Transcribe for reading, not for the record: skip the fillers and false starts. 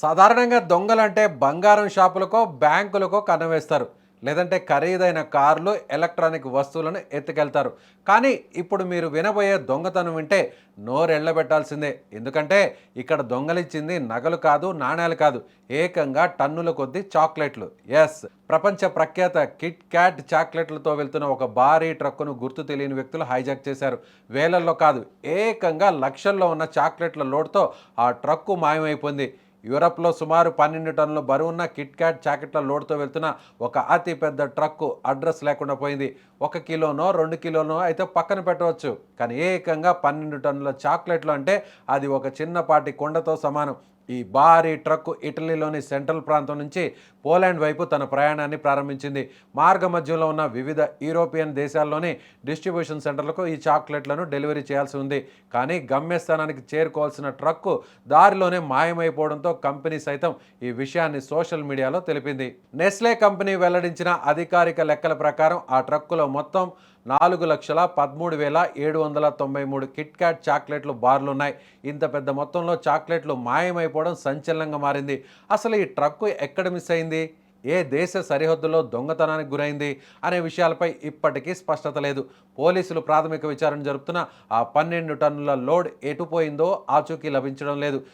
సాధారణంగా దొంగలంటే బంగారం షాపులకో బ్యాంకులకో కన్నవేస్తారు, లేదంటే ఖరీదైన కార్లు ఎలక్ట్రానిక్ వస్తువులను ఎత్తుకెళ్తారు. కానీ ఇప్పుడు మీరు వినబోయే దొంగతనం వింటే నోరెళ్ళబెట్టాల్సిందే. ఎందుకంటే ఇక్కడ దొంగలిచ్చింది నగలు కాదు, నాణేలు కాదు, ఏకంగా టన్నుల కొద్దీ చాక్లెట్లు. ఎస్, ప్రపంచ ప్రఖ్యాత కిట్ క్యాట్ చాక్లెట్లతో వెళ్తున్న ఒక భారీ ట్రక్కును గుర్తు తెలియని వ్యక్తులు హైజాక్ చేశారు. వేలల్లో కాదు, ఏకంగా లక్షల్లో ఉన్న చాక్లెట్ల లోడ్తో ఆ ట్రక్కు మాయమైపోయింది. యూరప్లో సుమారు 12 టన్నుల బరువున్న కిట్ క్యాట్ చాకెట్ల లోడ్తో వెళ్తున్న ఒక అతి పెద్ద ట్రక్కు అడ్రస్ లేకుండా పోయింది. 1 కిలోనో 2 కిలోనో అయితే పక్కన పెట్టవచ్చు, కానీ ఏకంగా 12 టన్నుల చాక్లెట్లు అంటే అది ఒక చిన్నపాటి కొండతో సమానం. ఈ భారీ ట్రక్కు ఇటలీలోని సెంట్రల్ ప్రాంతం నుంచి పోలాండ్ వైపు తన ప్రయాణాన్ని ప్రారంభించింది. మార్గ మధ్యంలో ఉన్న వివిధ యూరోపియన్ దేశాల్లోని డిస్ట్రిబ్యూషన్ సెంటర్లకు ఈ చాక్లెట్లను డెలివరీ చేయాల్సి ఉంది. కానీ గమ్యస్థానానికి చేరుకోవాల్సిన ట్రక్కు దారిలోనే మాయమైపోవడంతో కంపెనీ సైతం ఈ విషయాన్ని సోషల్ మీడియాలో తెలిపింది. నెస్లే కంపెనీ వెల్లడించిన అధికారిక లెక్కల ప్రకారం ఆ ట్రక్కులో మొత్తం 4,13,793 కిట్ క్యాట్ చాక్లెట్లు బార్లున్నాయి. ఇంత పెద్ద మొత్తంలో చాక్లెట్లు మాయమైపోవడం సంచలనంగా మారింది. అసలు ఈ ట్రక్కు ఎక్కడ మిస్ అయింది, ఏ దేశ సరిహద్దులో దొంగతనానికి గురైంది అనే విషయాలపై ఇప్పటికీ స్పష్టత లేదు. పోలీసులు ప్రాథమిక విచారణ జరుపుతున్న ఆ 12 టన్నుల లోడ్ ఎటుపోయిందో ఆచూకీ లభించడం లేదు.